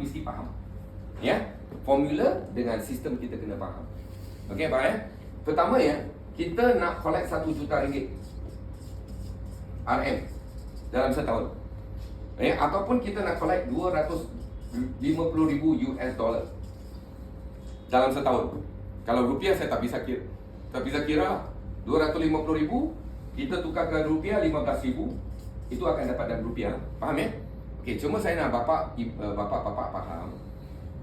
mesti faham. Ya, formula dengan sistem kita kena faham. Okey, baik. Pertama ya, kita nak collect 1 juta ringgit RM dalam setahun. Ataupun kita nak collect 250,000 US dollar dalam setahun. Kalau rupiah saya tak bisa kira. Tak bisa kira lah. 250,000 kita tukarkan rupiah 15,000, itu akan dapat dalam rupiah. Faham ya? Okey, cuma saya nak bapak faham.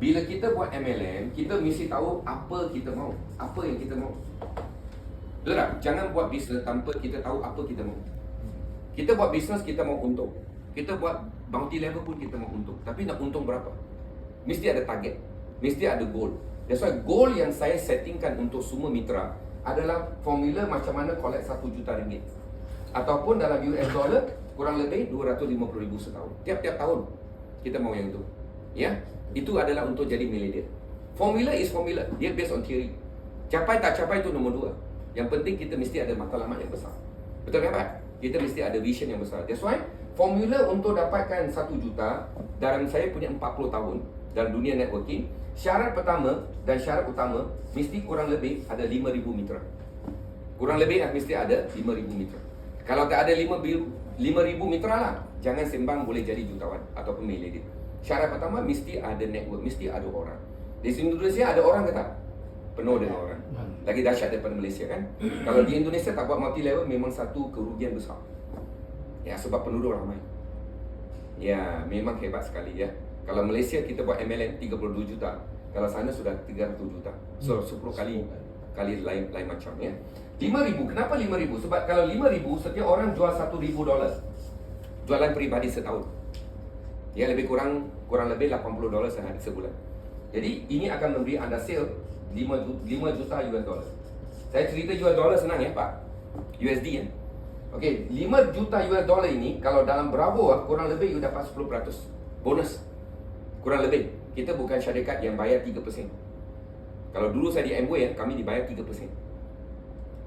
Bila kita buat MLM, kita mesti tahu apa kita mahu, apa yang kita mahu. Betul tak? Jangan buat bisnes tanpa kita tahu apa kita mahu. Kita buat bisnes, kita mahu untung. Kita buat multi level pun kita mahu untung. Tapi nak untung berapa? Mesti ada target, mesti ada goal. That's why goal yang saya settingkan untuk semua mitra adalah formula macam mana collect 1 juta ringgit. Ataupun dalam US dollar, kurang lebih 250,000 setahun. Tiap-tiap tahun kita mahu yang itu. Ya, itu adalah untuk jadi miliarder. Formula is formula, dia based on theory. Capai tak capai itu nombor 2. Yang penting kita mesti ada matlamat yang besar. Betul kan Pak? Kita mesti ada vision yang besar. That's why formula untuk dapatkan 1 juta dalam saya punya 40 tahun dalam dunia networking, syarat pertama dan syarat utama mesti kurang lebih ada 5,000 mitra. Kurang lebih mesti ada 5,000 mitra. Kalau tak ada 5,000 mitra lah, jangan sembang boleh jadi jutawan ataupun miliarder. Syarat pertama mesti ada network, mesti ada orang. Di Indonesia ada orang ke tak? Penuh dengan orang. Lagi dahsyat daripada Malaysia kan? Kalau di Indonesia tak buat multi level memang satu kerugian besar. Ya, sebab penduduk ramai. Ya, memang hebat sekali ya. Kalau Malaysia kita buat MLM 32 juta, kalau sana sudah 300 juta. So 10 kali lain macam ya. 5,000, kenapa 5,000? Sebab kalau 5,000 setiap orang jual $1,000. Jualan peribadi setahun. Ya, lebih kurang lebih $80 sehari sebulan. Jadi ini akan memberi anda sale 5 juta US dollar. Saya cerita US dollar senang ya Pak. USD ya. Okey, 5 juta US dollar ini kalau dalam Bravo kurang lebih you dapat 10% bonus. Kurang lebih. Kita bukan syarikat yang bayar 3%. Kalau dulu saya di Amway ya, kami dibayar 3%.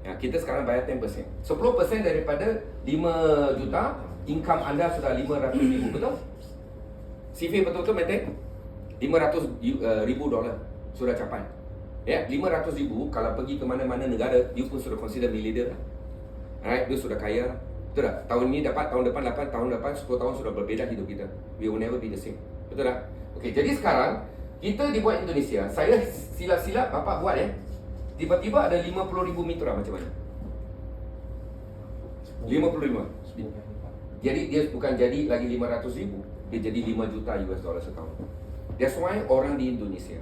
Ya, kita sekarang bayar 10%. 10% daripada 5 juta, income anda sudah 500,000, betul? CV betul-betul maintain? 500,000 dolar sudah capai. Ya, 500,000 kalau pergi ke mana-mana negara, you pun sudah consider miliarder lah. Alright, dia sudah kaya. Betul tak? Tahun ini dapat, tahun depan dapat, tahun depan 10 tahun sudah berbeza hidup kita. We will never be the same. Betul tak? Okey, jadi sekarang kita dibuat Indonesia. Saya silap-silap bapak buat ya. Tiba-tiba ada 50,000 mitra macam mana? 55. Jadi dia bukan jadi lagi 500,000, dia jadi 5 juta US dollar setahun. That's why orang di Indonesia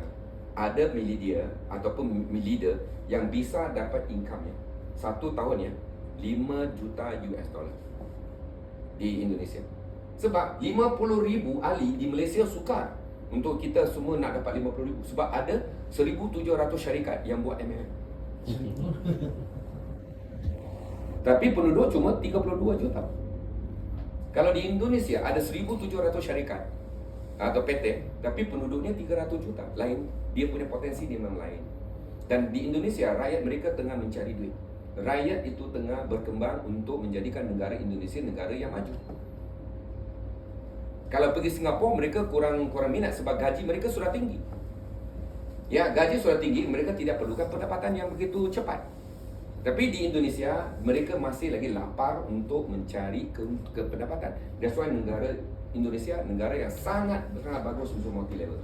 ada miliarder ataupun leader yang bisa dapat income-nya satu tahun ya 5 juta US dollar di Indonesia. Sebab 50,000 ahli di Malaysia sukar untuk kita semua nak dapat 50,000. Sebab ada 1,700 syarikat yang buat MLM. Tapi penduduk cuma 32 juta. Kalau di Indonesia ada 1,700 syarikat atau PT, tapi penduduknya 300 juta. Lain, dia punya potensi di mana lain. Dan di Indonesia, rakyat mereka tengah mencari duit. Rakyat itu tengah berkembang untuk menjadikan negara Indonesia negara yang maju. Kalau pergi Singapura, mereka kurang minat sebab gaji mereka sudah tinggi. Ya, gaji sudah tinggi, mereka tidak perlukan pendapatan yang begitu cepat. Tapi di Indonesia, mereka masih lagi lapar untuk mencari ke pendapatan. That's why negara Indonesia negara yang sangat bagus untuk multi level.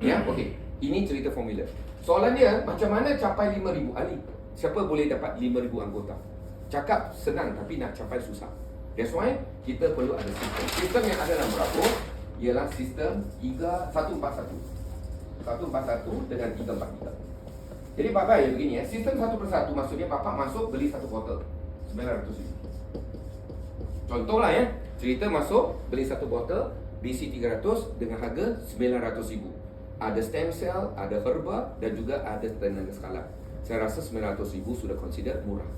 Ya, okey. Ini cerita formula. Soalan dia, macam mana capai 5,000 ahli? Siapa boleh dapat 5,000 anggota? Cakap senang tapi nak capai susah. That's why kita perlu ada sistem. Sistem yang ada dalam Bravo ialah sistem 141. 141 dengan 343. Jadi bapak ya begini ya, sistem 1 persatu maksudnya bapak masuk beli satu botol 900,000. Contohlah ya, cerita masuk beli satu botol BC 300 dengan harga 900,000. Ada stem cell, ada herba dan juga ada tenaga skala. Saya rasa 900,000 sudah consider murah.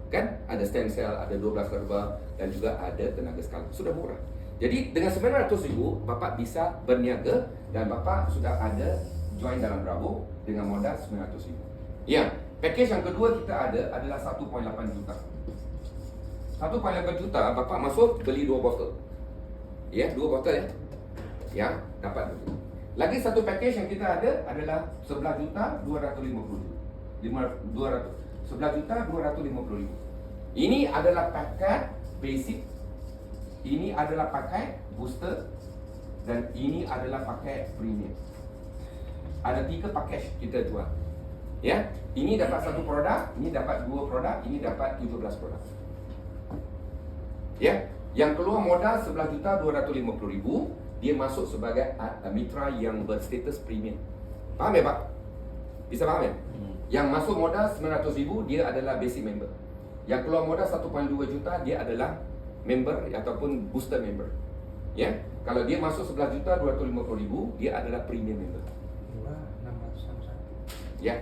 Kan? Ada stem cell, ada 12 herba dan juga ada tenaga skala. Sudah murah. Jadi dengan 900,000 bapak bisa berniaga dan bapak sudah ada join dalam Bravo dengan modal 900,000. Ya, package yang kedua kita ada adalah 1.8 juta. 1.8 juta bapak masuk beli 2 botol. Ya, 2 botol ya. Ya, dapat. Lagi satu package yang kita ada adalah 11,250,000. 11,250,000. Ini adalah paket basic, ini adalah paket booster, dan ini adalah paket premium. Ada 3 package kita jual. Ya, ini dapat satu produk, ini dapat 2 produk, ini dapat 17 produk. Ya, yang keluar modal 11,250,000, dia masuk sebagai mitra yang berstatus premium. Faham ya, Pak? Bisa faham ya? Yang masuk modal 900,000, dia adalah basic member. Yang keluar modal 1.2 juta, dia adalah member ataupun booster member. Ya, kalau dia masuk 11,250,000, dia adalah premium member. 2,661. Ya.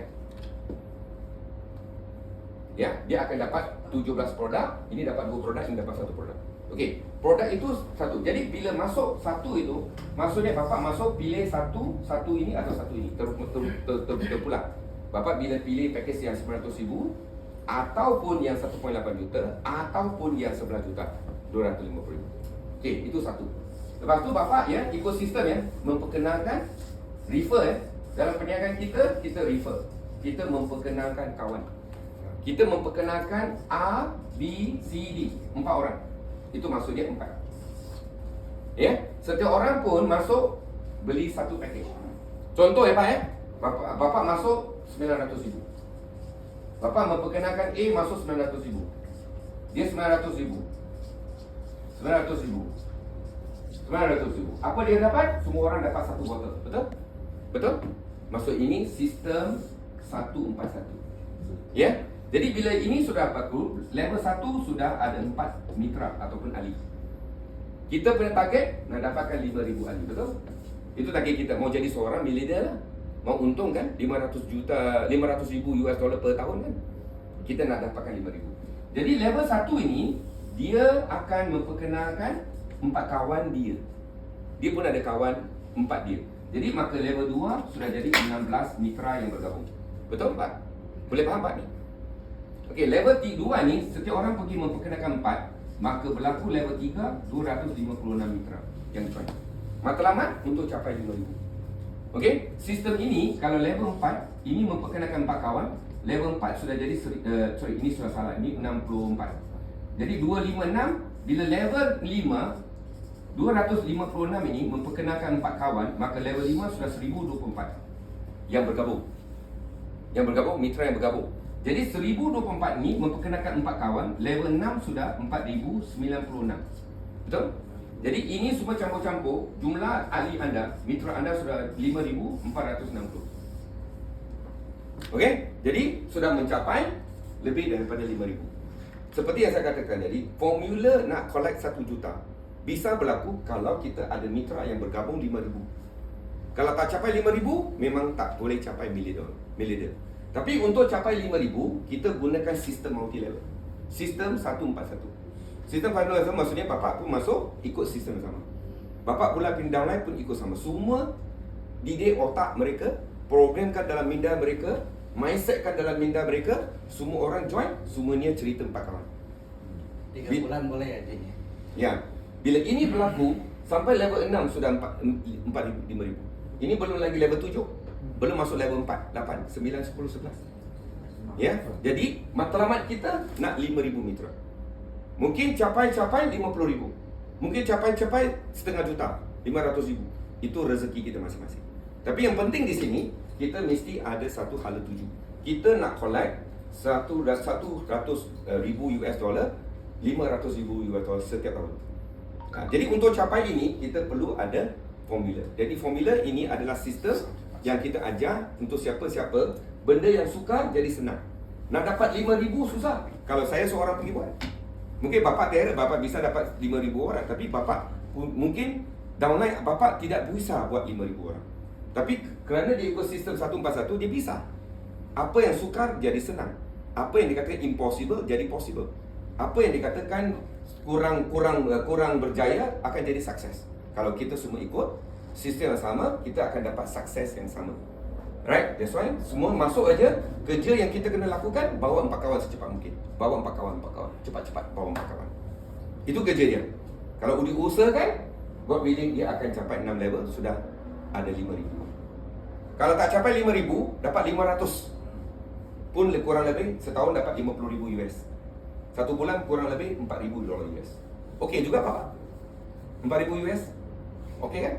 Ya, dia akan dapat 17 produk, ini dapat 2 produk, ini dapat 1 produk. Okey, produk itu satu. Jadi bila masuk satu itu, maksudnya Bapak masuk pilih satu ini atau satu ini. Terpulang. Bapak bila pilih package yang 900,000 ataupun yang 1.8 juta ataupun yang 11,250,000. Okey, itu satu. Lepas tu Bapak ya, ekosistem ya, memperkenalkan refer ya. Dalam perniagaan kita refer. Kita memperkenalkan kawan. Kita memperkenalkan A, B, C, D. 4 orang. Itu maksudnya 4. Ya, setiap orang pun masuk beli satu package. Contoh ya Pak ya, Bapak masuk 900,000. Bapak memperkenalkan A masuk 900,000. Dia 900,000. 900,000. 900,000. Apa dia dapat? Semua orang dapat satu botol. Betul? Betul? Maksud ini sistem 141. Ya. Jadi bila ini sudah baku, level 1 sudah ada 4 mitra ataupun ahli. Kita punya target nak dapatkan 5,000 ahli, betul? Itu target kita, mau jadi seorang milioner lah. Mau untung kan 500,000 US dollar per tahun kan. Kita nak dapatkan 5,000. Jadi level 1 ini dia akan memperkenalkan 4 kawan dia. Dia pun ada kawan 4 dia. Jadi maka level 2 sudah jadi 16 mitra yang bergabung. Betul Pak? Boleh faham Pak ni? Okey, level 2 ni setiap orang pergi memperkenalkan 4, maka berlaku level 3 256 mitra yang join. Matlamat untuk capai 5,000. Okey, sistem ini kalau level 4 ini memperkenalkan 4 kawan, level 4 sudah jadi ini sudah salah, ini 64. Jadi 256 bila level 5 256 ini memperkenalkan 4 kawan, maka level 5 sudah 1024 yang bergabung. Yang bergabung, mitra yang bergabung. Jadi 1024 ni memperkenalkan 4 kawan, level 6 sudah 4096. Betul? Jadi ini semua campur-campur, jumlah ahli anda, mitra anda sudah 5460. Okey? Jadi sudah mencapai lebih daripada 5,000. Seperti yang saya katakan tadi, formula nak collect 1 juta bisa berlaku kalau kita ada mitra yang bergabung 5,000. Kalau tak capai 5,000, memang tak boleh capai miliar. Tapi untuk capai 5,000, kita gunakan sistem multi level. Sistem 141. Sistem 141 maksudnya Bapak pun masuk ikut sistem yang sama. Bapak pula pindah downline pun ikut sama. Semua didik otak mereka, programkan dalam minda mereka, mindsetkan dalam minda mereka, semua orang join, semuanya cerita 4 kawan. 3 bulan boleh ya Cik? Ya. Bila ini berlaku sampai level 6 sudah 5,000. Ini belum lagi level 7. Belum masuk level 4, 8, 9, 10, 11. Ya. Jadi matlamat kita nak 5,000 mitra. Mungkin capai 50,000. Mungkin capai setengah juta, 500,000. Itu rezeki kita masing-masing. Tapi yang penting di sini kita mesti ada satu hala tuju. Kita nak collect 100,000 US dollar, 500,000 US dollar setiap tahun. Jadi untuk capai ini kita perlu ada formula. Jadi formula ini adalah sistem yang kita ajar untuk siapa-siapa. Benda yang sukar jadi senang. Nak dapat 5,000 susah. Kalau saya seorang pergi buat, mungkin Bapak terhadap Bapak bisa dapat 5,000 orang. Tapi Bapak mungkin downline Bapak tidak bisa buat 5,000 orang. Tapi kerana di ekosistem 141 dia bisa. Apa yang sukar jadi senang. Apa yang dikatakan impossible jadi possible. Apa yang dikatakan kurang berjaya akan jadi sukses. Kalau kita semua ikut sistem yang sama, kita akan dapat sukses yang sama. Right? That's why semua masuk aja. Kerja yang kita kena lakukan, bawa 4 kawan secepat mungkin. Bawa 4 kawan. Cepat-cepat bawa 4 kawan. Itu kerja dia. Kalau diusahakan, God willing dia akan capai 6 level. Sudah ada 5,000. Kalau tak capai 5,000, dapat 500. Pun kurang lebih setahun dapat 50,000 US. Satu bulan kurang lebih $4,000 US. Okey juga Bapak? 4,000 US? Okey kan?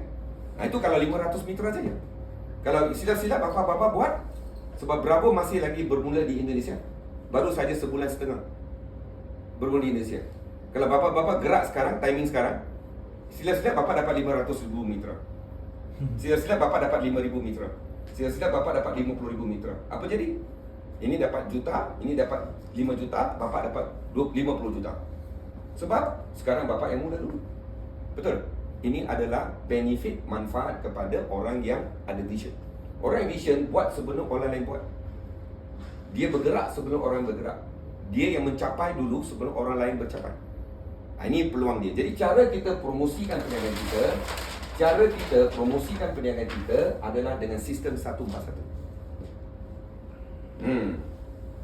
Nah itu kalau 500 mitra saja. Kalau silap-silap Bapak buat, sebab Bravo masih lagi bermula di Indonesia. Baru saja sebulan setengah bermula di Indonesia. Kalau Bapak gerak sekarang, timing sekarang, silap-silap Bapak dapat 500,000 mitra. Silap-silap Bapak dapat 5,000 mitra. Silap-silap Bapak dapat 50,000 mitra. Apa jadi? Ini dapat juta, ini dapat 5 juta, Bapak dapat 50 juta. Sebab sekarang Bapak yang muda dulu. Betul? Ini adalah benefit, manfaat kepada orang yang ada vision. Orang yang vision buat sebelum orang lain buat. Dia bergerak sebelum orang bergerak. Dia yang mencapai dulu sebelum orang lain bercapai. Ini peluang dia. Jadi cara kita promosikan perniagaan kita, adalah dengan sistem 141.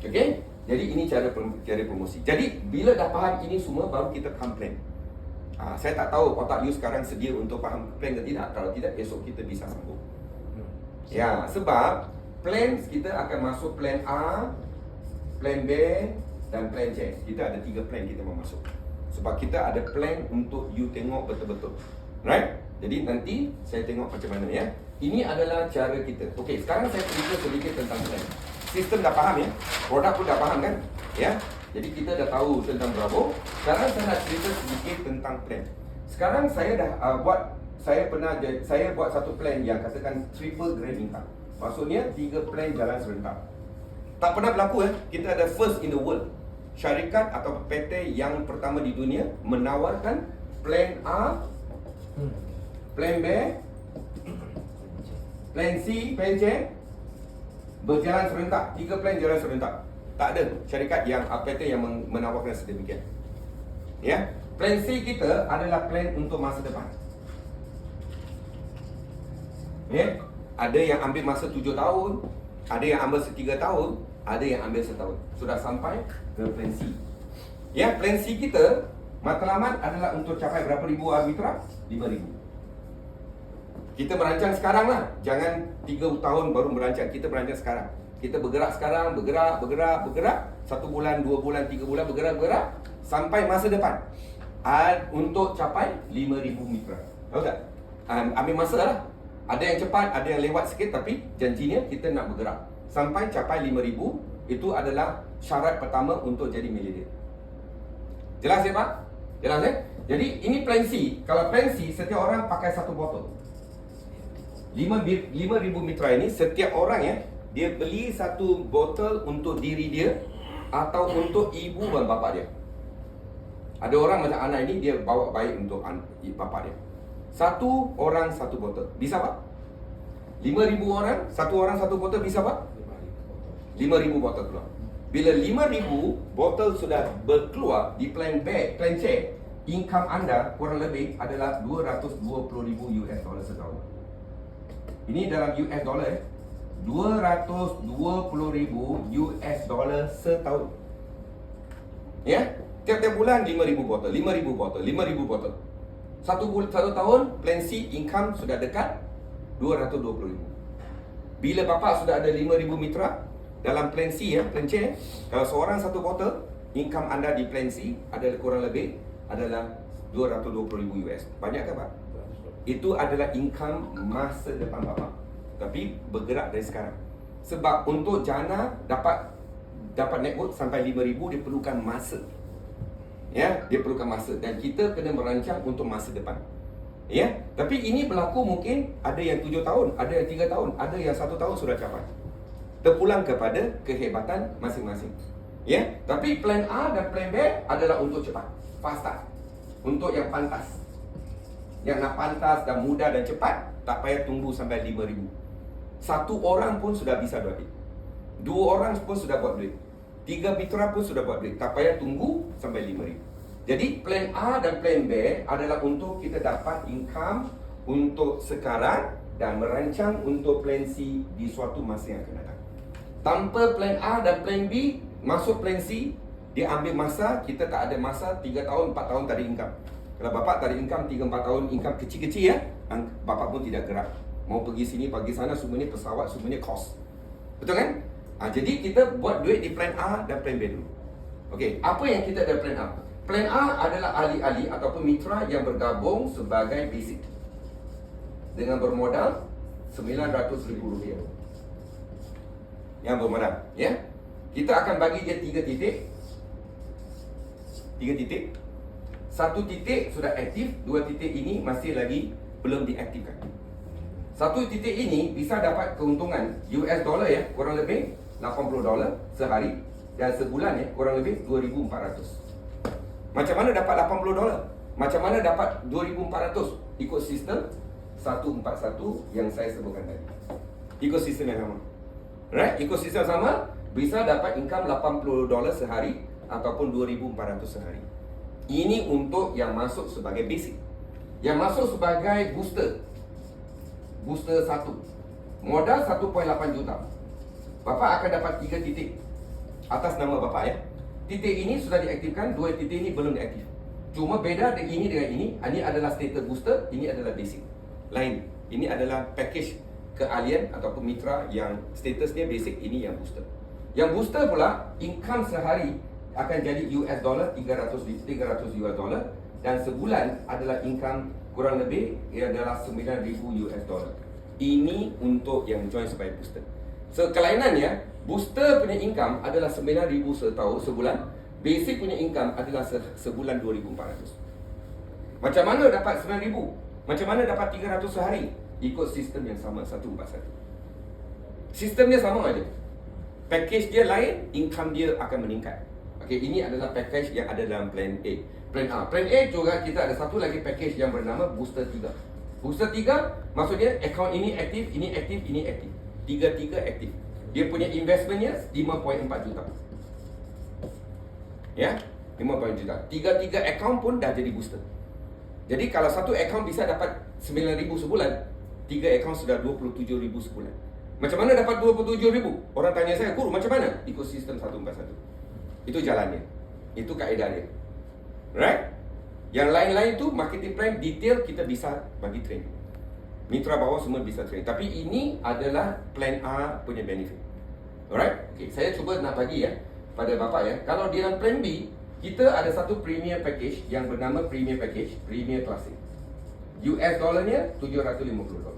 Okey? Jadi ini cara promosi. Jadi bila dah faham ini semua, baru kita faham plan. Saya tak tahu otak you sekarang sedia untuk faham plan ke tidak. Kalau tidak, esok kita bisa sambung. Ya, sebab plan kita akan masuk plan A, plan B dan plan C. Kita ada 3 plan kita mau masuk. Sebab kita ada plan untuk you tengok betul-betul. Right? Jadi nanti saya tengok macam mana ya. Ini adalah cara kita. Okey, sekarang saya cerita sedikit tentang plan. Sistem dah faham ya, produk pun dah faham kan, ya. Jadi kita dah tahu tentang Bravo. Sekarang saya nak cerita sedikit tentang plan. Sekarang saya dah saya buat satu plan yang katakan triple grand income. Maksudnya 3 plan jalan serentak. Tak pernah berlaku ya. Kita ada first in the world. Syarikat atau PT yang pertama di dunia menawarkan plan A, plan B, plan C, plan C berjalan serentak. 3 plan jalan serentak. Tak ada syarikat yang PT yang menawarkan sedemikian. Ya. Plan C kita adalah plan untuk masa depan. Ya. Ada yang ambil masa 7 tahun, ada yang ambil 3 tahun, ada yang ambil setahun. Sudah sampai ke plan C. Ya, plan C kita matlamat adalah untuk capai berapa ribu mitra? 5,000. Kita merancang sekarang lah. Jangan 3 tahun baru merancang. Kita merancang sekarang. Kita bergerak sekarang, bergerak. 1 bulan, 2 bulan, 3 bulan bergerak. Sampai masa depan. Untuk capai 5,000 mitra. Tahu tak? Ambil masa lah. Ada yang cepat, ada yang lewat sikit. Tapi janjinya kita nak bergerak. Sampai capai 5,000. Itu adalah syarat pertama untuk jadi milioner. Jelas ya Pak? Jelas ya? Jadi ini plan C. Kalau plan C, setiap orang pakai 1 botol. 5,000 mitra ini, setiap orang ya, dia beli 1 botol untuk diri dia atau untuk ibu dan bapa dia. Ada orang macam anak ini, dia bawa baik untuk bapa dia. 1 orang 1 botol. Bisa Pak? 5,000 orang, 1 orang 1 botol bisa Pak? 5,000 botol keluar. Bila 5,000 botol sudah berkeluar di plan B, plan C, income anda kurang lebih adalah 220,000 US dollar setahun. Ini dalam US dollar 220,000 US dollar setahun. Ya, tiap-tiap bulan 5,000 botol, 5,000 botol, 5,000 botol. Satu tahun plan C income sudah dekat 220,000. Bila bapa sudah ada 5,000 mitra dalam plan C ya, plan C, kalau seorang 1 botol, income anda di plan C adalah kurang lebih adalah 220,000 US. Banyak ke Pak? Itu adalah income masa depan Bapak. Tapi bergerak dari sekarang. Sebab untuk jana dapat network sampai 5,000, dia perlukan masa. Ya, dia perlukan masa. Dan kita kena merancang untuk masa depan. Ya, tapi ini berlaku mungkin ada yang 7 tahun, ada yang 3 tahun, ada yang 1 tahun sudah capai. Terpulang kepada kehebatan masing-masing. Ya, tapi plan A dan plan B adalah untuk cepat, fast, untuk yang pantas. Yang nak pantas dan mudah dan cepat, tak payah tunggu sampai 5,000. 1 orang pun sudah bisa buat duit. 2 orang pun sudah buat duit. 3 mitra pun sudah buat duit. Tak payah tunggu sampai 5,000. Jadi plan A dan plan B adalah untuk kita dapat income untuk sekarang dan merancang untuk plan C di suatu masa yang akan datang. Tanpa plan A dan plan B, masuk plan C, dia ambil masa, kita tak ada masa 3 tahun, 4 tahun tak ada income. Kalau bapak tak ada income 3-4 tahun, income kecil-kecil ya, bapak pun tidak gerak. Mau pergi sini, pergi sana, semuanya pesawat, semuanya cost. Betul kan? Jadi kita buat duit di plan A dan plan B dulu. Okey, apa yang kita ada plan A? Plan A adalah ahli-ahli ataupun mitra yang bergabung sebagai basic dengan bermodal RM900,000. Yang bermodal, ya. Kita akan bagi dia 3 titik. 3 titik. 1 titik sudah aktif, 2 titik ini masih lagi belum diaktifkan. 1 titik ini bisa dapat keuntungan US dollar ya, kurang lebih $80 sehari, dan sebulan ya, kurang lebih 2,400. Macam mana dapat $80? Macam mana dapat 2,400? Ikut sistem 141 yang saya sebutkan tadi. Ikut sistem yang sama. Right? Ikut sistem sama, bisa dapat income $80 sehari ataupun 2,400 sehari. Ini untuk yang masuk sebagai basic. Yang masuk sebagai booster. Booster 1. Modal 1.8 juta. Bapak akan dapat 3 titik atas nama bapak ya. Titik ini sudah diaktifkan, 2 titik ini belum diaktif. Cuma beda ini dengan ini. Ini adalah status booster, ini adalah basic. Lain. Ini adalah package keahlian ataupun mitra yang statusnya basic, ini yang booster. Yang booster pula income sehari akan jadi US dollar 300 US dollar, dan sebulan adalah income kurang lebih adalah 9,000 US dollar. Ini untuk yang join sebagai booster. So, kelainannya, booster punya income adalah 9,000 setahun sebulan, basic punya income adalah sebulan 2,400. Macam mana dapat 9,000? Macam mana dapat 300 sehari? Ikut sistem yang sama, 141. Sistemnya sama aja. Package dia lain, income dia akan meningkat. Okey, ini adalah package yang ada dalam plan A. Plan A. Plan A juga kita ada satu lagi package yang bernama Booster 3. Booster 3 maksudnya account ini aktif, ini aktif, ini aktif. 3 aktif. Dia punya investmentnya 5.4 juta. Ya, 5.4 juta. 3 account pun dah jadi booster. Jadi kalau satu account bisa dapat 9,000 sebulan, 3 account sudah 27,000 sebulan. Macam mana dapat 27,000? Orang tanya saya, guru macam mana? Ikut sistem 141. Itu jalannya. Itu kaedah dia. Right? Yang lain-lain tu marketing plan detail kita bisa bagi train. Mitra bawah semua bisa train. Tapi ini adalah plan A punya benefit. Alright? Okay, saya cuba nak bagi ya pada bapak ya. Kalau di dalam plan B, kita ada satu premier package yang bernama premier package, premier classic. US dollarnya $750.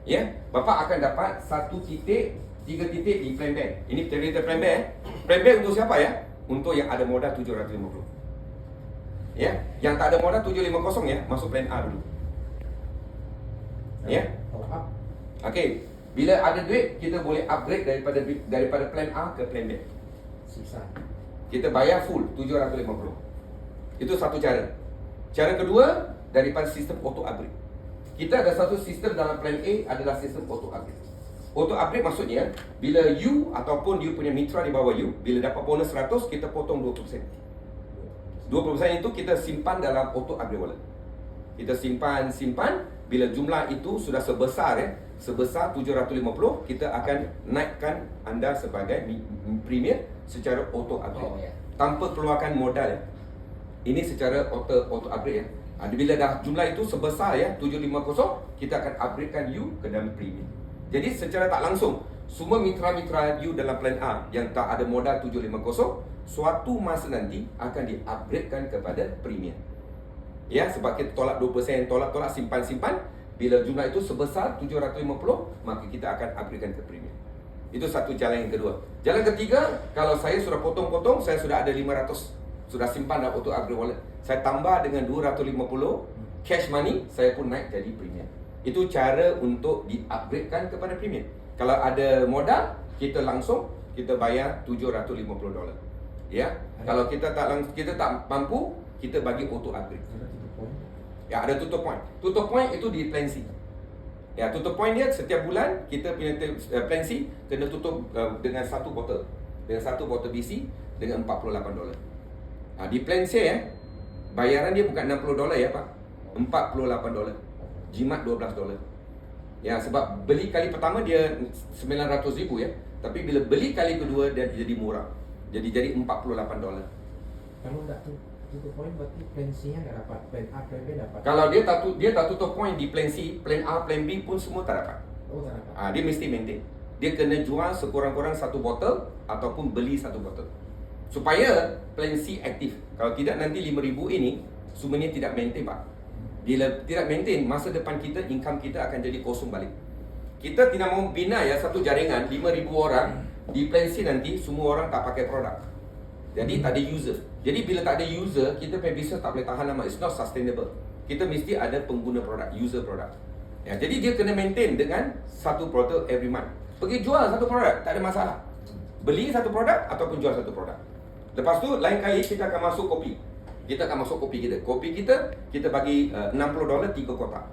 Ya, bapak akan dapat 1 titik, 3 titik di plan B. Ini cerita plan B. Plan B untuk siapa ya? Untuk yang ada modal 750. Ya, yang tak ada modal 750 ya, masuk plan A dulu. Ya. Okey, bila ada duit kita boleh upgrade daripada plan A ke plan B. Susah. Kita bayar full 750. Itu satu cara. Cara kedua, daripada sistem auto upgrade. Kita ada satu sistem dalam plan A adalah sistem auto upgrade. Auto upgrade maksudnya bila you ataupun you punya mitra di bawah you, bila dapat bonus 100 kita potong 20%. 20% itu kita simpan dalam auto upgrade wallet. Kita simpan, bila jumlah itu sudah sebesar sebesar 750, kita akan naikkan anda sebagai premier secara auto upgrade. Tanpa keluarkan modal ya. Ini secara auto upgrade ya. Bila dah jumlah itu sebesar 750, kita akan upgradekan you ke dalam premier. Jadi secara tak langsung, semua mitra-mitra you dalam plan A yang tak ada modal 750, suatu masa nanti akan di-upgradekan kepada premier. Ya, sebab kita tolak 2%, tolak simpan. Bila jumlah itu sebesar 750, maka kita akan upgradekan ke premier. Itu satu jalan yang kedua. Jalan ketiga, kalau saya sudah potong-potong, saya sudah ada 500 sudah simpan dalam auto upgrade wallet. Saya tambah dengan 250 cash money, saya pun naik jadi premier. Itu cara untuk di-upgradekan kepada premier. Kalau ada modal, kita langsung kita bayar $750. Ya. Kalau kita tak mampu, kita bagi auto upgrade. Ya, ada tutup point. Tutup point itu di plan C. Ya, tutup point dia setiap bulan kita punya plan C kena tutup dengan satu botol. Dengan satu botol BC dengan $48. Di plan C bayaran dia bukan $60 ya Pak. $48. Jimat $12. Ya, sebab beli kali pertama dia 900,000 ya. Tapi bila beli kali kedua dia jadi murah. Jadi $48. Kalau tak tu Itu poin berarti plan C-nya nggak dapat, plan A, plan B dapat. Kalau dia tak tutup point di plan C, plan A, plan B pun semua tak dapat. Oh, tak dapat. Dia mesti maintain. Dia kena jual sekurang-kurang 1 botol ataupun beli 1 botol. Supaya plan C aktif. Kalau tidak nanti 5,000 ini semuanya tidak maintain, Pak. Bila tidak maintain, masa depan kita, income kita akan jadi kosong balik. Kita tidak mau bina ya satu jaringan 5,000 orang di plan C nanti semua orang tak pakai produk. Jadi tak ada user. Jadi bila tak ada user, kita punya business tak boleh tahan lama. It's not sustainable. Kita mesti ada pengguna produk, user produk. Ya, jadi dia kena maintain dengan 1 botol every month. Pergi jual 1 produk, tak ada masalah. Beli 1 produk ataupun jual 1 produk. Lepas tu lain kali kita akan masuk kopi. Kita akan masuk kopi kita. Kopi kita bagi $60 3 kotak.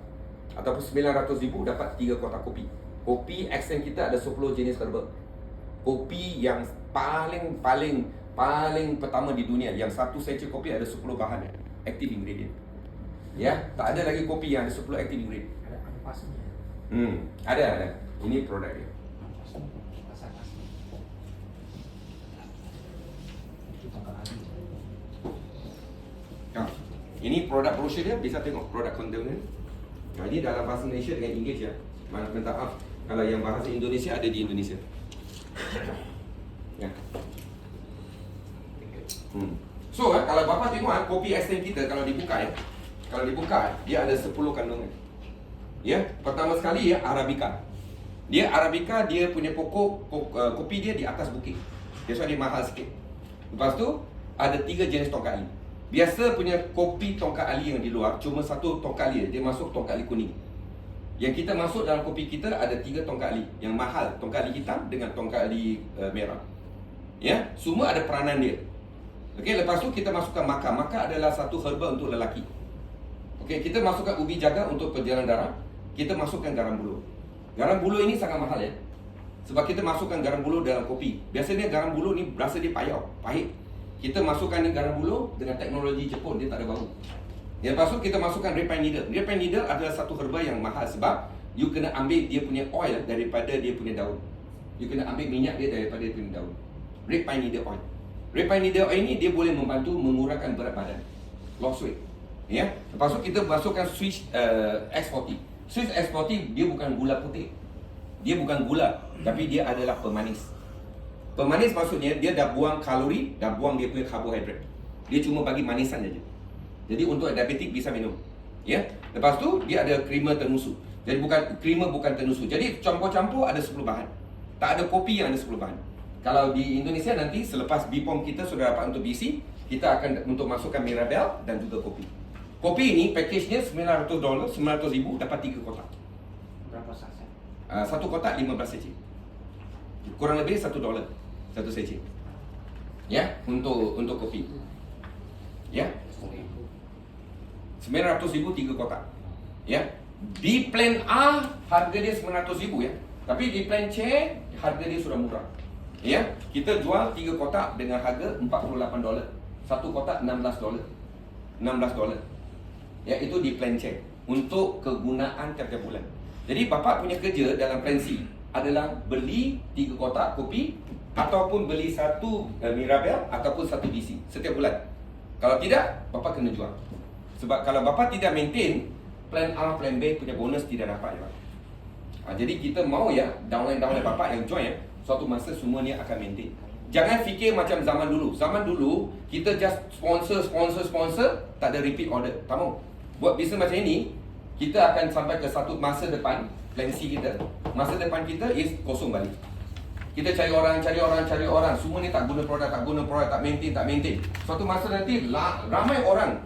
Ataupun 900,000 dapat 3 kotak kopi. Kopi accent kita ada 10 jenis herbal. Kopi yang paling pertama di dunia, yang 1 sachet kopi ada 10 bahan active ingredient. Ya, tak ada lagi kopi yang ada 10 active ingredient. Ada ampasnya. Ada. Ini produk dia. Rasa-rasa. Itu tanggal hari. Ini produk brochure dia, bisa tengok produk container. Ini dalam bahasa Malaysia dengan English ya. Minta maaf kalau yang bahasa Indonesia ada di Indonesia. Ya. So kalau Bapak tengok kopi extend kita kalau dibuka dia ada 10 kandungan. Ya, pertama sekali ya Arabica. Arabica dia punya pokok kopi dia di atas bukit. That's why dia mahal sikit. Lepas tu ada 3 jenis tongkat ali. Biasa punya kopi tongkat ali yang di luar cuma 1 tongkat ali, dia masuk tongkat ali kuning. Yang kita masuk dalam kopi kita ada 3 tongkat ali. Yang mahal, tongkat ali hitam dengan tongkat ali merah. Ya, semua ada peranan dia. Okey, lepas tu kita masukkan maca. Maca adalah satu herba untuk lelaki. Okey, kita masukkan ubi jaga untuk penjarahan darah. Kita masukkan garam buluh. Garam buluh ini sangat mahal ya. Sebab kita masukkan garam buluh dalam kopi. Biasanya garam buluh ni rasa dia pahit. Kita masukkan ni garam buluh dengan teknologi Jepun, dia tak ada bau. Yang lepas tu kita masukkan red pine needle. Red pine needle adalah satu herba yang mahal sebab you kena ambil dia punya oil daripada dia punya daun. You kena ambil minyak dia daripada dia punya daun. Red pine needle oil. Red pine needle oil ni dia boleh membantu mengurangkan berat badan. Loss weight. Ya. Lepas tu kita masukkan Swiss X40. Swiss X40 dia bukan gula putih. Dia bukan gula, tapi dia adalah pemanis. Pemanis maksudnya dia dah buang kalori, dah buang dia punya karbohidrat. Dia cuma bagi manisan saja. Jadi untuk diabetik bisa minum. Ya. Lepas tu dia ada creamer tenusu. Jadi creamer bukan tenusu. Jadi campur-campur ada 10 bahan. Tak ada kopi yang ada 10 bahan. Kalau di Indonesia nanti selepas BPOM kita sudah dapat untuk BC, kita akan untuk masukkan Mirabelle dan juga kopi. Kopi ini package-nya $900, 900,000 dapat 3 kotak. Berapa saset? 1 kotak 15 sachet. Kurang lebih $1 satu sachet. Ya, untuk kopi. Ya. 900,000 3 kotak. Ya. Di plan A harga dia 900,000 ya. Tapi di plan C harga dia sudah murah. Ya, kita jual 3 kotak dengan harga $48. 1 kotak $16. $16. Ya, itu di plan C untuk kegunaan tiap-tiap bulan. Jadi bapa punya kerja dalam plan C adalah beli 3 kotak kopi ataupun beli 1 Mirabelle ataupun 1 BC setiap bulan. Kalau tidak, bapa kena jual. Sebab kalau bapa tidak maintain, plan A, plan B punya bonus tidak dapat ya. Jadi kita mau ya downline bapa yang join ya, suatu masa semua ni akan maintain. Jangan fikir macam zaman dulu. Zaman dulu kita just sponsor, tak ada repeat order. Tak mau. Buat bisnes macam ini, kita akan sampai ke satu masa depan, plan C kita. Masa depan kita is kosong balik. Kita cari orang. Semua ni tak guna produk, tak maintain. Suatu masa nanti ramai orang,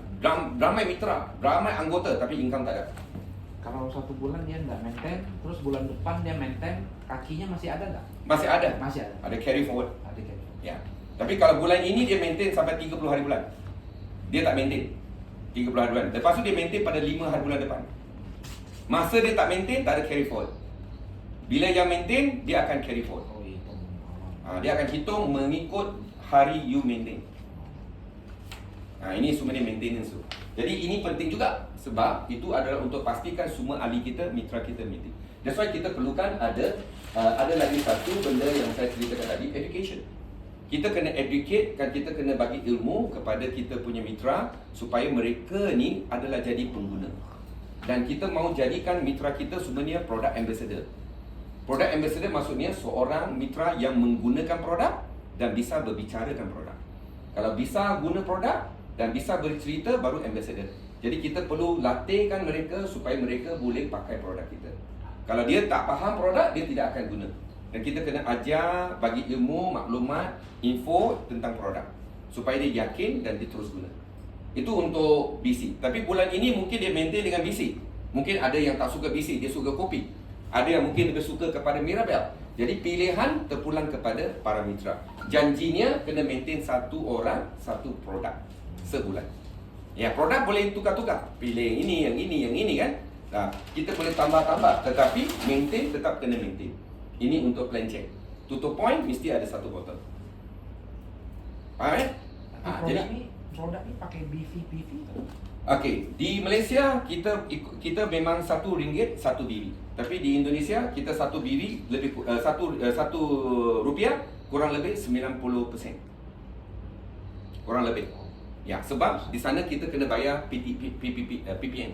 ramai mitra, ramai anggota tapi income tak ada. Kalau 1 bulan dia nggak maintain, terus bulan depan dia maintain, kakinya masih ada nggak? Masih ada. Masih ada. Ada carry forward. Ada kayak gitu. Ya. Tapi kalau bulan ini dia maintain sampai 30 hari bulan. Dia tak maintain 30 hari bulan. Lepas tu dia maintain pada 5 hari bulan depan. Masa dia tak maintain, tak ada carry forward. Bila yang maintain, dia akan carry forward. Oh iya. Dia akan hitung mengikut hari you maintain. Ini sebenarnya maintenance tu. Jadi ini penting juga sebab itu adalah untuk pastikan semua ahli kita, mitra kita maintain. That's why kita perlukan ada lagi satu benda yang saya ceritakan tadi, education. kita kena educate, kan kita kena bagi ilmu kepada kita punya mitra supaya mereka ni adalah jadi pengguna. Dan kita mau jadikan mitra kita sebenarnya product ambassador. Product ambassador maksudnya seorang mitra yang menggunakan produk dan bisa berbicarakan produk. Kalau bisa guna produk dan bisa bercerita, baru ambassador. Jadi kita perlu latihkan mereka supaya mereka boleh pakai produk kita. Kalau dia tak faham produk, dia tidak akan guna. Dan kita kena ajar, bagi ilmu, maklumat, info tentang produk supaya dia yakin dan dia terus guna. Itu untuk BC. Tapi bulan ini mungkin dia maintain dengan BC. Mungkin ada yang tak suka BC, dia suka kopi. Ada yang mungkin lebih suka kepada Mirabelle. Jadi pilihan terpulang kepada para mitra. Janjinya kena maintain satu orang, satu produk sebulan. Ya, produk boleh tukar-tukar. Pilih yang ini, yang ini, yang ini kan. Nah, kita boleh tambah-tambah, tetapi maintain tetap kena maintain. Ini untuk plan check. Tutup point mesti ada satu botol. Faham? Produk ni pakai BV tu. Okey, di Malaysia kita memang RM1 satu biri. Tapi di Indonesia kita satu biri lebih satu rupiah kurang lebih 90%. Kurang lebih. Ya, sebab di sana kita kena bayar PPN.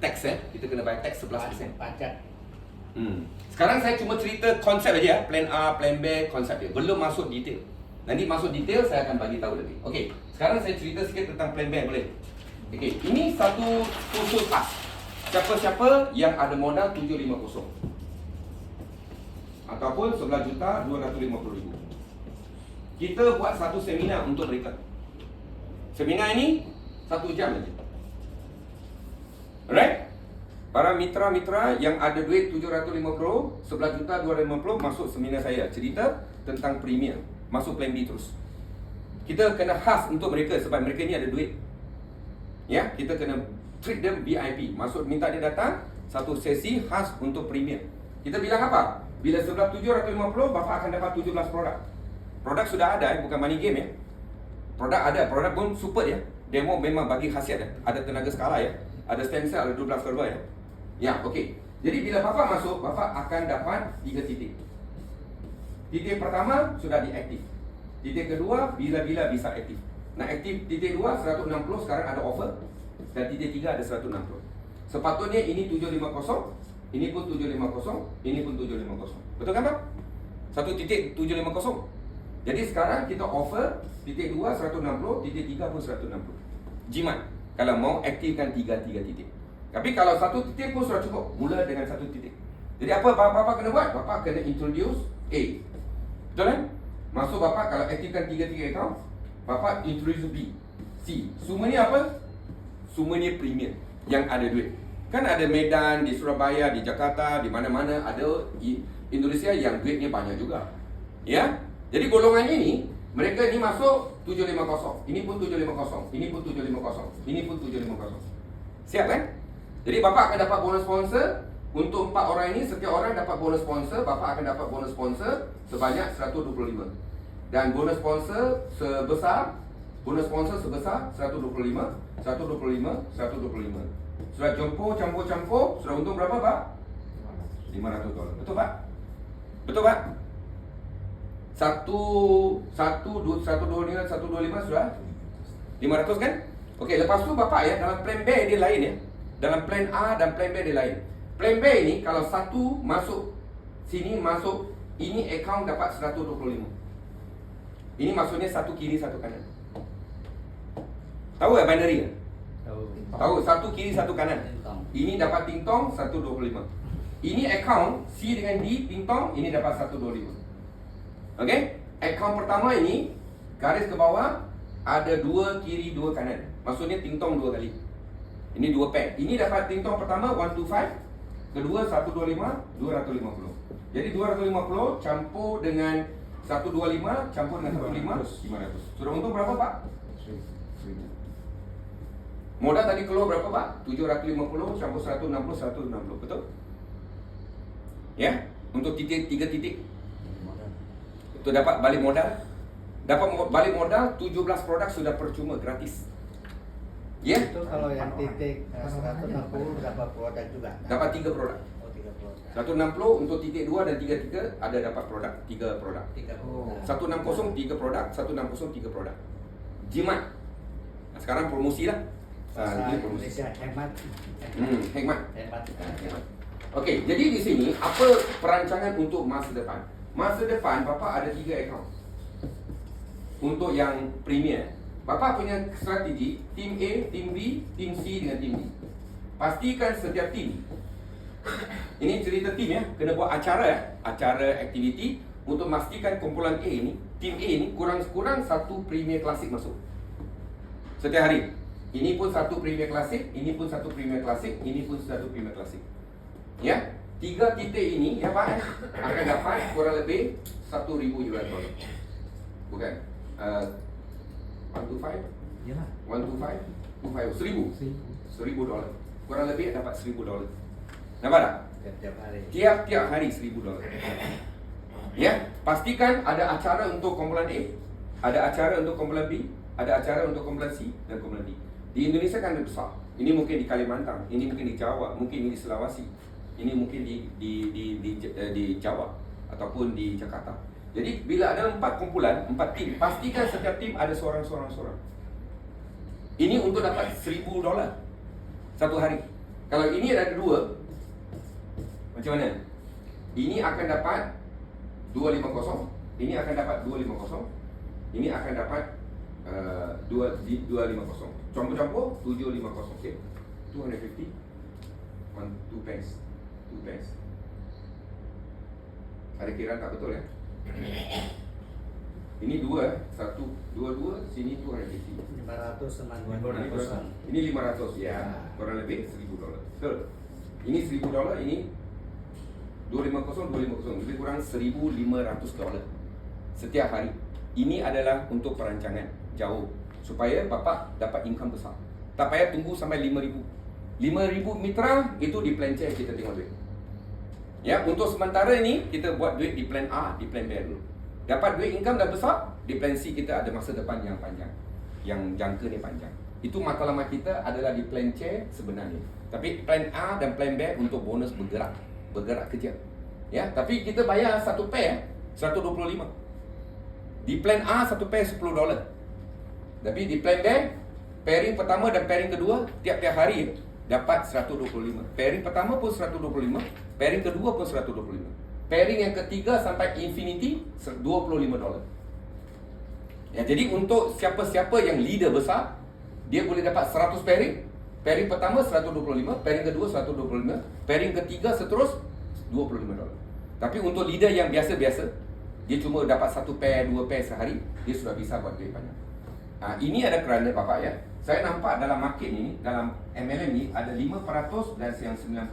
Tax kita kena bayar tax 11%. Pajak. Sekarang saya cuma cerita konsep aja, plan A, plan B, konsep dia. Belum masuk detail. Nanti masuk detail saya akan bagi tahu lebih. Okey, sekarang saya cerita sikit tentang plan B, boleh? Okey, ini satu khusus khas. Siapa-siapa yang ada modal 750 ataupun 11,250,000. Kita buat satu seminar untuk mereka. Seminar ini 1 jam saja. Alright? Para mitra-mitra yang ada duit 750, 11,250 masuk seminar saya. Cerita tentang premier. Masuk plan B terus. Kita kena khas untuk mereka sebab mereka ni ada duit. Ya, kita kena treat them VIP. Maksud minta dia datang satu sesi khas untuk premier. Kita bilang apa? Bila 11,750 bapa akan dapat 17 produk. Produk sudah ada, bukan money game ya. Produk ada, produk pun super ya. Demo memang bagi khasiat ya. Ada tenaga skala ya. Ada stem cell, ada 12 server ya. Ya, okey. Jadi bila bapa masuk, bapa akan dapat 3 titik. Titik pertama sudah diaktif. Titik kedua bila-bila bisa aktif. Nah, aktif titik 2 160 sekarang ada offer. Dan titik 3 ada 160. Sepatutnya ini 750, ini pun 750, ini pun 750. Betul kan Pak? Satu titik 750. Jadi sekarang kita offer titik 2 160, titik 3 pun 160. Jimat kalau mau aktifkan 3 titik. Tapi kalau satu titik pun sudah cukup. Mula dengan satu titik. Jadi apa bapa kena buat? Bapa kena introduce A. Betul kan? Maksud bapa kalau aktifkan 3 account, bapa introduce B, C. Semua ni apa? Semua ni premier yang ada duit. Kan ada Medan, di Surabaya, di Jakarta, di mana-mana ada Indonesia yang duitnya banyak juga. Ya? Jadi golongan ini, mereka ni masuk 750. Ini pun 750. Ini pun 750. Ini pun 750. Siap kan? Jadi bapa akan dapat bonus sponsor. Untuk 4 orang ini, setiap orang dapat bonus sponsor. Bapa akan dapat bonus sponsor sebanyak 125. Dan bonus sponsor sebesar 125, 125. Sudah campur, sudah untung berapa Pak? $500. Betul Pak? Betul Pak? 125 sudah 500 kan? Okey, lepas tu Bapak ya, dalam plan B dia lain ya. Dalam plan A dan plan B dia lain. Plan B ini kalau satu masuk sini masuk, ini account dapat 125. Ini maksudnya satu kiri satu kanan. Tahu tak binary kan? Tahu, satu kiri satu kanan. Ini dapat tingtong 125. Ini account C dengan D tingtong, ini dapat 125. Okey? Account pertama ini garis ke bawah ada 2 kiri 2 kanan. Maksudnya tingtong 2 kali. Ini 2 pack. Ini dapat tingtong pertama 125, kedua 125, 250. Jadi 250 campur dengan 125 campur dengan 125, 500. Sudah untung berapa Pak? Modal tadi keluar berapa Pak? 750 campur 160, 160. Betul? Ya? Untuk titik 3 titik. Itu dapat balik modal. Dapat balik modal 17 produk sudah percuma, gratis. Ya? Itu kalau yang titik 160 berapa produk juga? Dapat 3 produk. Oke. 3 produk. 160 untuk titik 2 dan 33 ada dapat produk 3 produk. 3 Oh. produk. 160 3 produk, 160 3 produk. Jimat. Nah, sekarang promosi lah. Bahasa Ini promosi. Indonesia hemat. Hemat. Hemat. Hemat. Okey, jadi di sini apa perancangan untuk masa depan? Masa depan Bapa ada 3 akaun. Untuk yang premier, Bapa punya strategi tim A, tim B, tim C dengan tim D. Pastikan setiap tim, ini cerita tim ya, kena buat acara aktiviti untuk memastikan kumpulan A ni, tim A ni kurang-kurang satu premier klasik masuk setiap hari. Ini pun satu premier klasik, ini pun satu premier klasik, ini pun satu premier klasik. Ya, 3 titik ini ya Pak akan dapat kurang lebih 1,000 US dollar. Bukan 125, Iyalah. 125, 1,000 Sih. $1,000. Kurang lebih dapat $1,000. Nampak tak? Tiap-tiap hari. Tiap-tiap hari $1,000. Ya, pastikan ada acara untuk kumpulan A, ada acara untuk kumpulan B, ada acara untuk kumpulan C dan kumpulan D. Di Indonesia kan besar. Ini mungkin di Kalimantan, ini mungkin di Jawa, mungkin ini di Sulawesi, ini mungkin di Jawa ataupun di Jakarta. Jadi bila ada 4 kumpulan, 4 tim, pastikan setiap tim ada seorang. Ini untuk dapat $1,000 satu hari. Kalau ini ada 2, macam mana? Ini akan dapat 250, ini akan dapat 250, ini akan dapat 250. Campur-campur 750. Okay, 250. 2 pence. Ada kiraan tak betul ya? Ini 2, 1, 2, sini 250. 500 sama 200. Ini 500 ya, kurang lebih $1,000. Betul. Ini $1,000, ini 250, lebih kurang $1,500 setiap hari. Ini adalah untuk perancangan jauh supaya Bapak dapat income besar. Tak payah tunggu sampai 5,000. 5,000 mitra itu di plan C kita tengok duit. Ya, untuk sementara ini kita buat duit di plan A, di plan B dulu. Dapat duit income dah besar, di plan C kita ada masa depan yang panjang. Yang jangka ni panjang. Itu matlamat kita adalah di plan C sebenarnya. Tapi plan A dan plan B untuk bonus bergerak kerja. Ya, tapi kita bayar satu pair 125. Di plan A satu pair $10. Tapi di plan B, pairing pertama dan pairing kedua tiap-tiap hari dapat 125. Pairing pertama pun 125, pairing kedua pun 125. Pairing yang ketiga sampai infinity $25. Ya, jadi untuk siapa-siapa yang leader besar, dia boleh dapat 100 pairing. Pairing pertama 125, pairing kedua 125, pairing ketiga seterus $25. Tapi untuk leader yang biasa-biasa, dia cuma dapat 1 pair, 2 pair sehari, dia sudah bisa buat duit banyak. Ini ada kerana Bapak ya. Saya nampak dalam market ni, dalam MLM ni ada 5% dan yang 90%.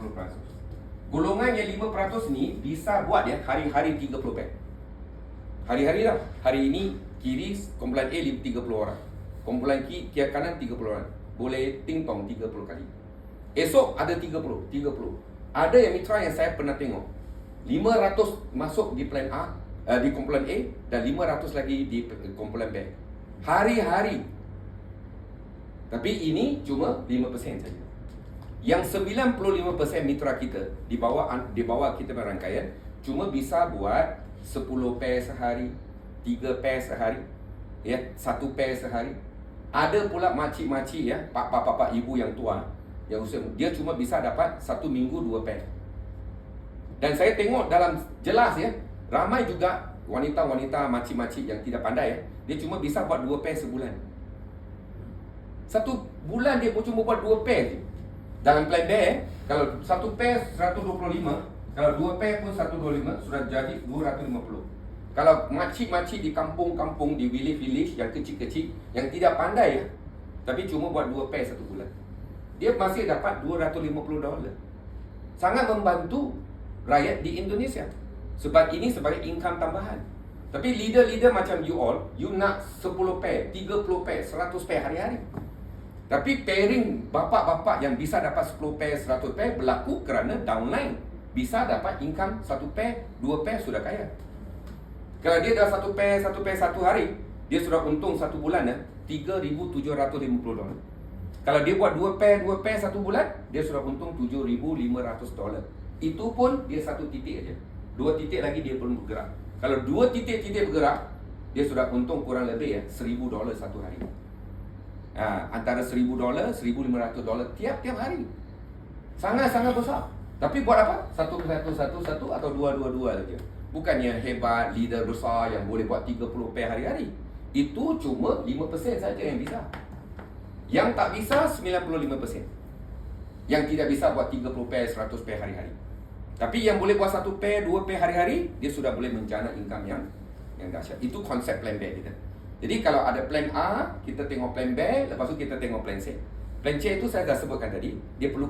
Golongan yang 5% ni bisa buat ya hari-hari 30 pair. Hari-hari lah. Hari ini kiri kumpulan A 30 orang. Kumpulan kiri kanan 30 orang. Boleh ting-tong 30 kali. Esok ada 30. Ada yang mitra yang saya pernah tengok 500 masuk di plan A, di kumpulan A dan 500 lagi di kumpulan B. Hari-hari. Tapi ini cuma 5% saja. Yang 95% mitra kita di bawah kita berangkaian cuma bisa buat 10 pair sehari, 3 pair sehari, ya, 1 pair sehari. Ada pula makcik-makcik ya, pak-pak ibu yang tua yang usia, dia cuma bisa dapat 1 minggu 2 pair. Dan saya tengok dalam jelas ya, ramai juga wanita-wanita makcik-makcik yang tidak pandai ya, dia cuma bisa buat 2 pair sebulan. 1 bulan dia pun cuma buat 2 pair je. Dalam plan B, kalau 1 pair 125, kalau 2 pair pun 125, sudah jadi 250. Kalau makcik-makcik di kampung-kampung, di village-village yang kecil-kecil, yang tidak pandai ya, tapi cuma buat 2 pair 1 bulan, dia masih dapat $250. Sangat membantu rakyat di Indonesia. Sebab ini sebagai income tambahan. Tapi leader-leader macam you all, you nak 10 pair, 30 pair, 100 pair hari-hari. Tapi pairing bapak-bapak yang bisa dapat 10 pair, 100 pair berlaku kerana downline bisa dapat income 1 pair, 2 pair sudah kaya. Kalau dia dah 1 pair, 1 pair 1 hari, dia sudah untung 1 bulan ya, $3,750. Kalau dia buat 2 pair 1 bulan, dia sudah untung $7,500. itu pun dia satu titik aja. 2 titik lagi dia belum bergerak. Kalau 2 titik-titik bergerak, dia sudah untung kurang lebih ya $1,000 satu hari. Antara $1,000, $1,500 tiap-tiap hari. Sangat-sangat besar. Tapi buat apa? Satu atau dua saja. Bukannya hebat leader besar yang boleh buat 30 pair hari-hari. Itu cuma 5% saja yang bisa. Yang tak bisa 95%. Yang tidak bisa buat 30 pair, 100 pair hari-hari. Tapi yang boleh buat 1 pair, 2 pair hari-hari, dia sudah boleh menjana income yang dahsyat. Itu konsep plan B kita. Jadi kalau ada plan A, kita tengok plan B, lepas tu kita tengok plan C. Plan C itu saya dah sebutkan tadi, dia perlu